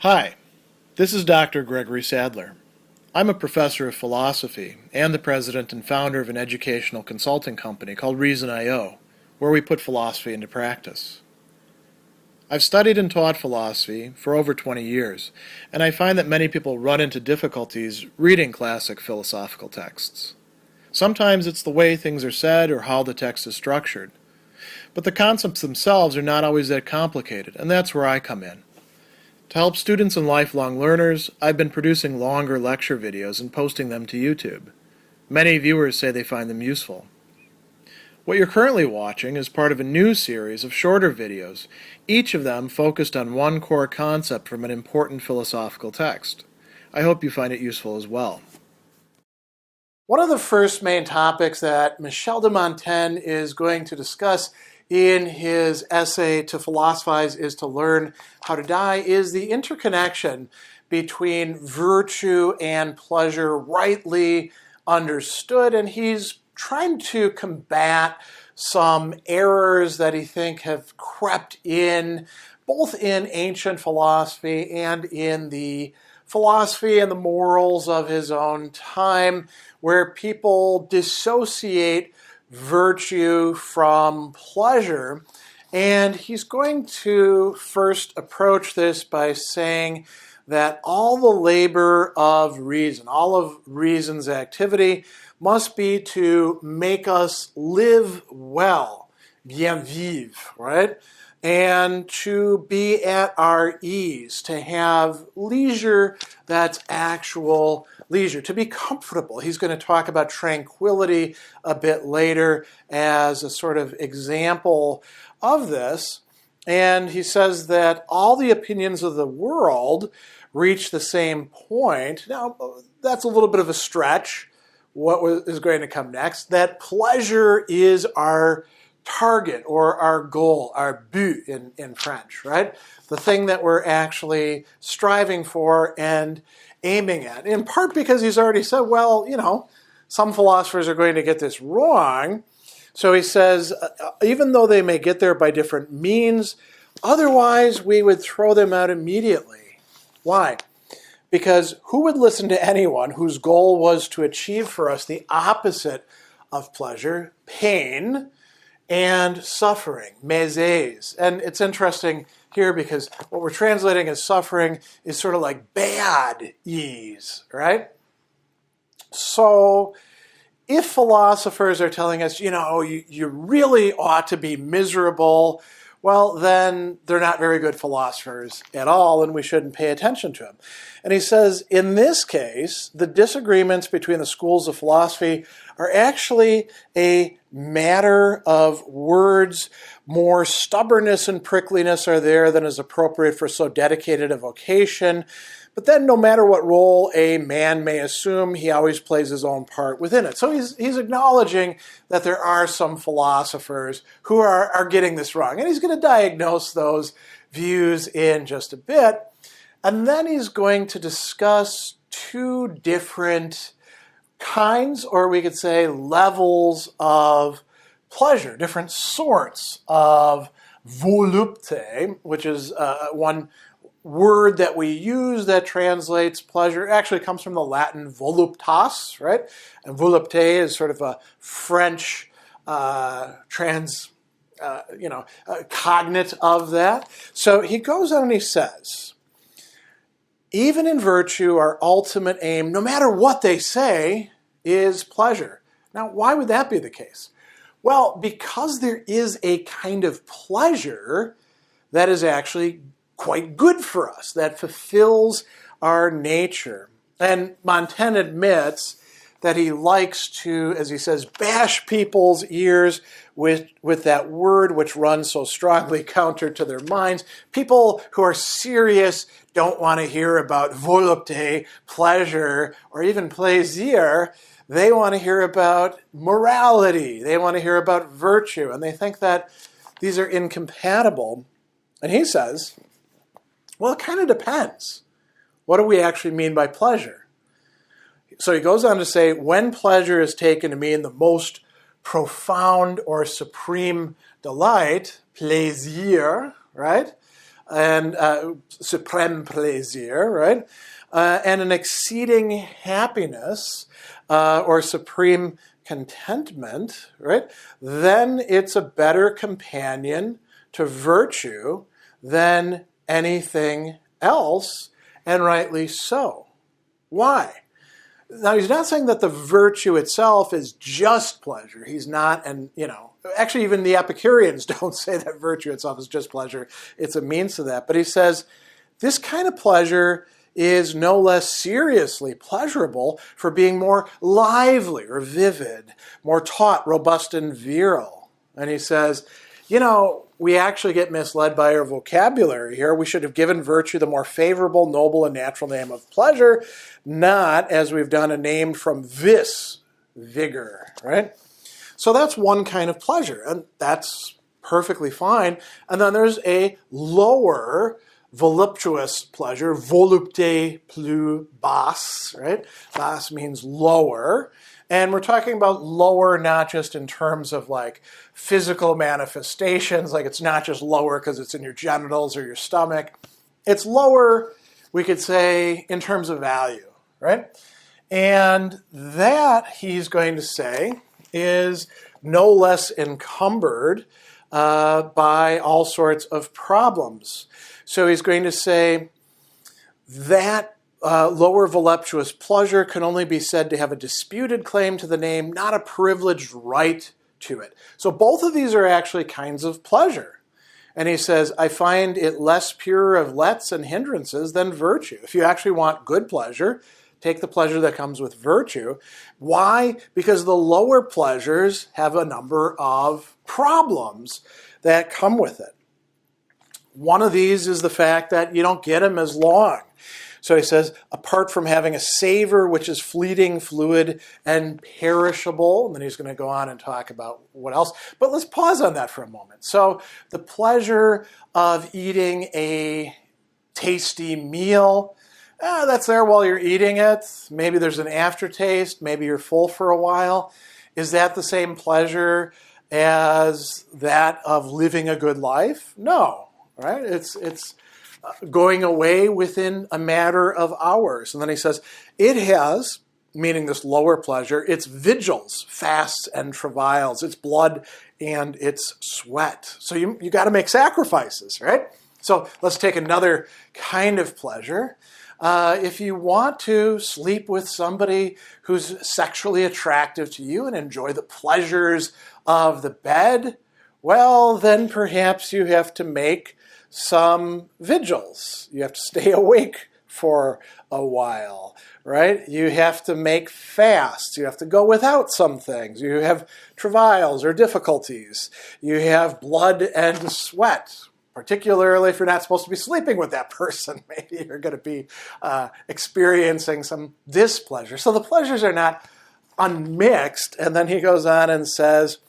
Hi, this is Dr. Gregory Sadler. I'm a professor of philosophy and the president and founder of an educational consulting company called Reason.io, where we put philosophy into practice. I've studied and taught philosophy for over 20 years, and I find that many people run into difficulties reading classic philosophical texts. Sometimes it's the way things are said or how the text is structured. But the concepts themselves are not always that complicated, and that's where I come in. To help students and lifelong learners, I've been producing longer lecture videos and posting them to YouTube. Many viewers say they find them useful. What you're currently watching is part of a new series of shorter videos, each of them focused on one core concept from an important philosophical text. I hope you find it useful as well. One of the first main topics that Michel de Montaigne is going to discuss in his essay to philosophize is to learn how to die is the interconnection between virtue and pleasure rightly understood, and he's trying to combat some errors that he thinks have crept in both in ancient philosophy and in the philosophy and the morals of his own time, where people dissociate virtue from pleasure. And he's going to first approach this by saying that all the labor of reason, all of reason's activity, must be to make us live well, bien vivre, right? And to be at our ease, to have leisure that's actual leisure, to be comfortable. He's going to talk about tranquility a bit later as a sort of example of this. And he says that all the opinions of the world reach the same point. Now, that's a little bit of a stretch. What is going to come next? That pleasure is our target or our goal, our but in French, right? The thing that we're actually striving for and aiming at. In part because he's already said, well, some philosophers are going to get this wrong. So he says, even though they may get there by different means, otherwise we would throw them out immediately. Why? Because who would listen to anyone whose goal was to achieve for us the opposite of pleasure, pain, and suffering, mésèse. And it's interesting here because what we're translating as suffering is sort of like bad ease, right? So if philosophers are telling us, you really ought to be miserable, well, then they're not very good philosophers at all, and we shouldn't pay attention to them. And he says, in this case, the disagreements between the schools of philosophy are actually a matter of words. More stubbornness and prickliness are there than is appropriate for so dedicated a vocation. But then no matter what role a man may assume, he always plays his own part within it. So he's acknowledging that there are some philosophers who are getting this wrong. And he's going to diagnose those views in just a bit. And then he's going to discuss two different kinds, or we could say levels of pleasure, different sorts of volupté, which is one word that we use that translates pleasure. It actually comes from the Latin voluptas, right? And volupté is sort of a French cognate of that. So he goes on and he says, even in virtue, our ultimate aim, no matter what they say, is pleasure. Now, why would that be the case? Well, because there is a kind of pleasure that is actually quite good for us, that fulfills our nature. And Montaigne admits that he likes to, as he says, bash people's ears with that word which runs so strongly counter to their minds. People who are serious don't want to hear about volupté, pleasure, or even plaisir. They want to hear about morality. They want to hear about virtue. And they think that these are incompatible. And he says, well, it kind of depends. What do we actually mean by pleasure? So he goes on to say, when pleasure is taken to mean the most profound or supreme delight, plaisir, right? and supreme plaisir, right? And an exceeding happiness or supreme contentment, right? Then it's a better companion to virtue than anything else, and rightly so. Why? Now, he's not saying that the virtue itself is just pleasure. He's not, and actually even the Epicureans don't say that virtue itself is just pleasure. It's a means to that. But he says this kind of pleasure is no less seriously pleasurable for being more lively or vivid, more taut, robust, and virile. And he says, we actually get misled by our vocabulary here. We should have given virtue the more favorable, noble, and natural name of pleasure, not, as we've done, a name from vis, vigor, right? So that's one kind of pleasure, and that's perfectly fine. And then there's a lower voluptuous pleasure, volupté plus basse, right? Basse means lower. And we're talking about lower not just in terms of like physical manifestations, like it's not just lower because it's in your genitals or your stomach. It's lower, we could say, in terms of value, right? And that, he's going to say, is no less encumbered by all sorts of problems. So he's going to say that lower voluptuous pleasure can only be said to have a disputed claim to the name, not a privileged right to it. So both of these are actually kinds of pleasure. And he says, I find it less pure of lets and hindrances than virtue. If you actually want good pleasure, take the pleasure that comes with virtue. Why? Because the lower pleasures have a number of problems that come with it. One of these is the fact that you don't get them as long. So he says, apart from having a savor which is fleeting, fluid, and perishable, and then he's going to go on and talk about what else. But let's pause on that for a moment. So the pleasure of eating a tasty meal, that's there while you're eating it. Maybe there's an aftertaste. Maybe you're full for a while. Is that the same pleasure as that of living a good life? No. Right? It's going away within a matter of hours. And then he says, it has, meaning this lower pleasure, it's vigils, fasts, and travails, it's blood and it's sweat. So you got to make sacrifices, right? So let's take another kind of pleasure. If you want to sleep with somebody who's sexually attractive to you and enjoy the pleasures of the bed, well, then perhaps you have to make some vigils. You have to stay awake for a while, right? You have to make fasts. You have to go without some things. You have travails or difficulties. You have blood and sweat, particularly if you're not supposed to be sleeping with that person. Maybe you're going to be experiencing some displeasure. So the pleasures are not unmixed. And then he goes on and says,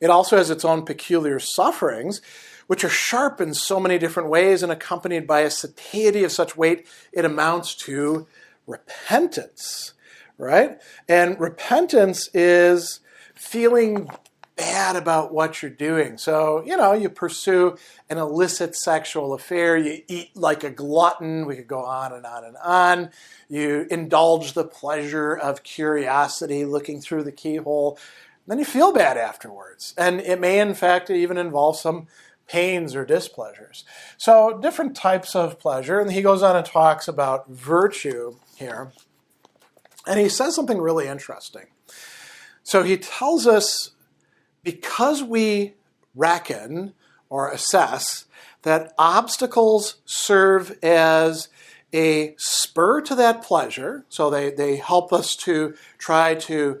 it also has its own peculiar sufferings, which are sharp in so many different ways and accompanied by a satiety of such weight, it amounts to repentance, right? And repentance is feeling bad about what you're doing. So, you pursue an illicit sexual affair, you eat like a glutton, we could go on and on and on. You indulge the pleasure of curiosity, looking through the keyhole, then you feel bad afterwards. And it may, in fact, even involve some pains or displeasures. So different types of pleasure. And he goes on and talks about virtue here. And he says something really interesting. So he tells us, because we reckon or assess that obstacles serve as a spur to that pleasure, so they help us to try to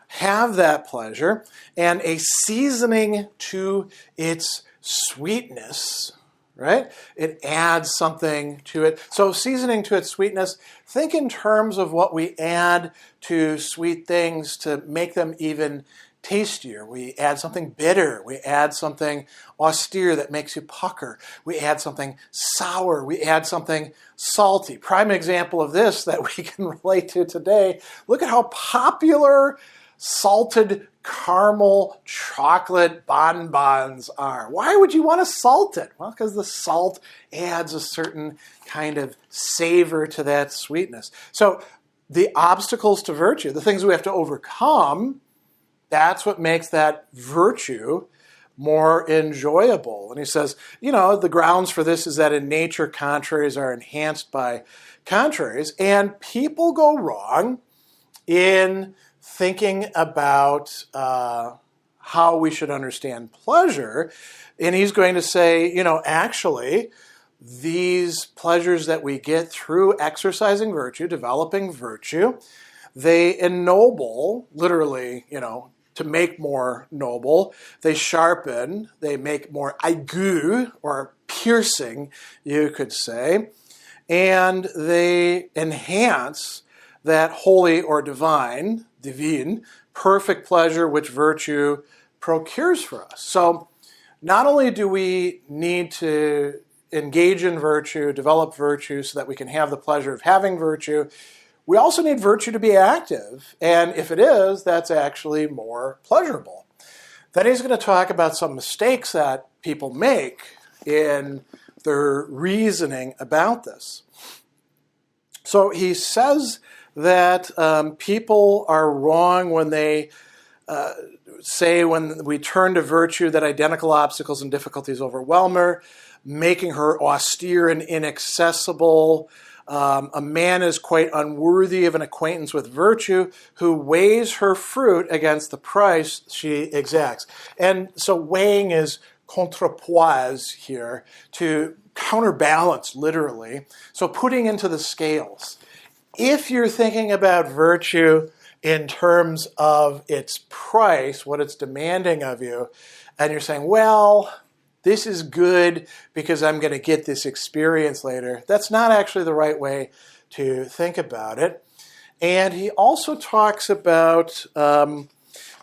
have that pleasure, and a seasoning to its sweetness, right? It adds something to it. So seasoning to its sweetness, think in terms of what we add to sweet things to make them even tastier. We add something bitter. We add something austere that makes you pucker. We add something sour. We add something salty. Prime example of this that we can relate to today. Look at how popular salted caramel chocolate bonbons are. Why would you want to salt it? Well, because the salt adds a certain kind of savor to that sweetness. So the obstacles to virtue, the things we have to overcome, that's what makes that virtue more enjoyable. And he says, the grounds for this is that in nature, contraries are enhanced by contraries, and people go wrong in thinking about how we should understand pleasure. And he's going to say, actually, these pleasures that we get through exercising virtue, developing virtue, they ennoble, literally, to make more noble. They sharpen, they make more aigu, or piercing, you could say. And they enhance that holy or divine, perfect pleasure which virtue procures for us. So not only do we need to engage in virtue, develop virtue so that we can have the pleasure of having virtue, we also need virtue to be active. And if it is, that's actually more pleasurable. Then he's going to talk about some mistakes that people make in their reasoning about this. So he says that people are wrong when they say when we turn to virtue that identical obstacles and difficulties overwhelm her, making her austere and inaccessible. A man is quite unworthy of an acquaintance with virtue who weighs her fruit against the price she exacts. And so weighing is contrepoise here, to counterbalance, literally. So putting into the scales. If you're thinking about virtue in terms of its price, what it's demanding of you, and you're saying, well, this is good because I'm going to get this experience later, that's not actually the right way to think about it. And he also talks about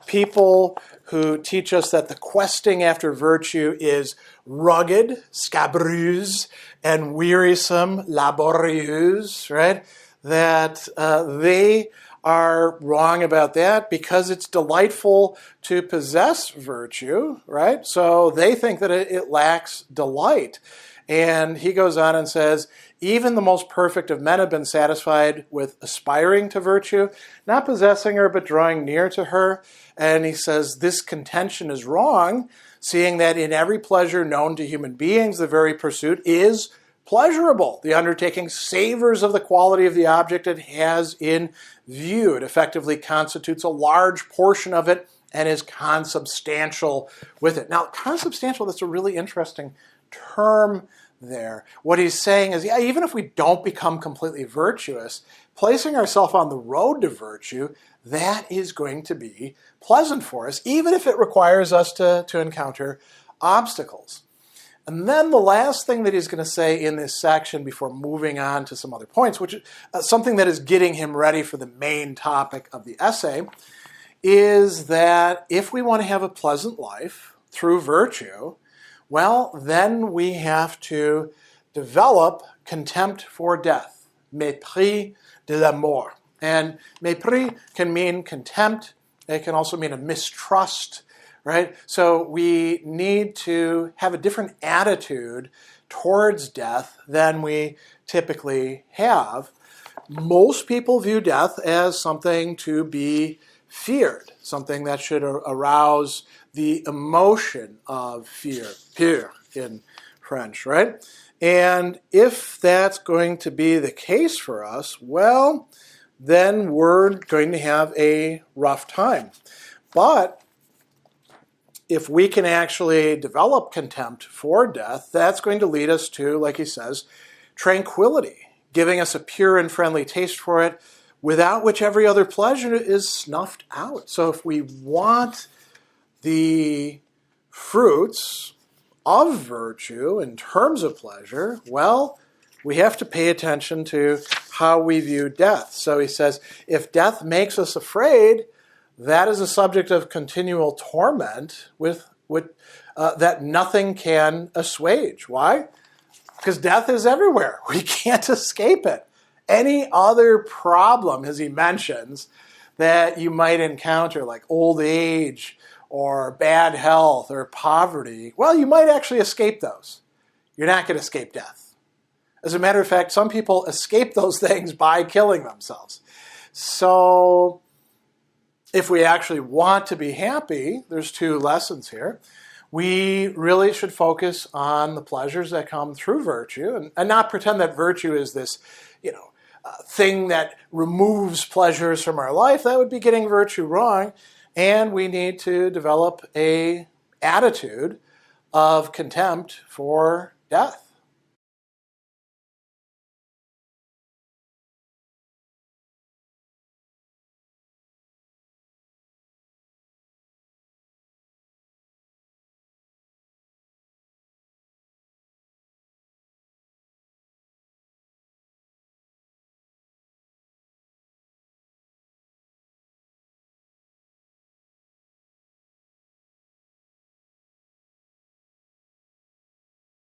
people who teach us that the questing after virtue is rugged, scabreuse, and wearisome, laborieuse, right? That they are wrong about that because it's delightful to possess virtue, right? So they think that it lacks delight. And he goes on and says, even the most perfect of men have been satisfied with aspiring to virtue, not possessing her, but drawing near to her. And he says, this contention is wrong, seeing that in every pleasure known to human beings, the very pursuit is pleasurable. The undertaking savors of the quality of the object it has in view. It effectively constitutes a large portion of it and is consubstantial with it. Now, consubstantial, that's a really interesting term there. What he's saying is, even if we don't become completely virtuous, placing ourselves on the road to virtue, that is going to be pleasant for us, even if it requires us to encounter obstacles. And then the last thing that he's going to say in this section before moving on to some other points, which is something that is getting him ready for the main topic of the essay, is that if we want to have a pleasant life through virtue, well, then we have to develop contempt for death, mépris de la mort. And mépris can mean contempt. It can also mean a mistrust, right? So we need to have a different attitude towards death than we typically have. Most people view death as something to be feared, something that should arouse the emotion of fear, peur in French, right? And if that's going to be the case for us, well, then we're going to have a rough time. But if we can actually develop contempt for death, that's going to lead us to, like he says, tranquility, giving us a pure and friendly taste for it, without which every other pleasure is snuffed out. So if we want the fruits of virtue in terms of pleasure, well, we have to pay attention to how we view death. So he says, if death makes us afraid, that is a subject of continual torment that nothing can assuage. Why? Because death is everywhere. We can't escape it. Any other problem, as he mentions, that you might encounter, like old age or bad health or poverty, well, you might actually escape those. You're not going to escape death. As a matter of fact, some people escape those things by killing themselves. So if we actually want to be happy, there's two lessons here. We really should focus on the pleasures that come through virtue and not pretend that virtue is this, thing that removes pleasures from our life. That would be getting virtue wrong. And we need to develop an attitude of contempt for death.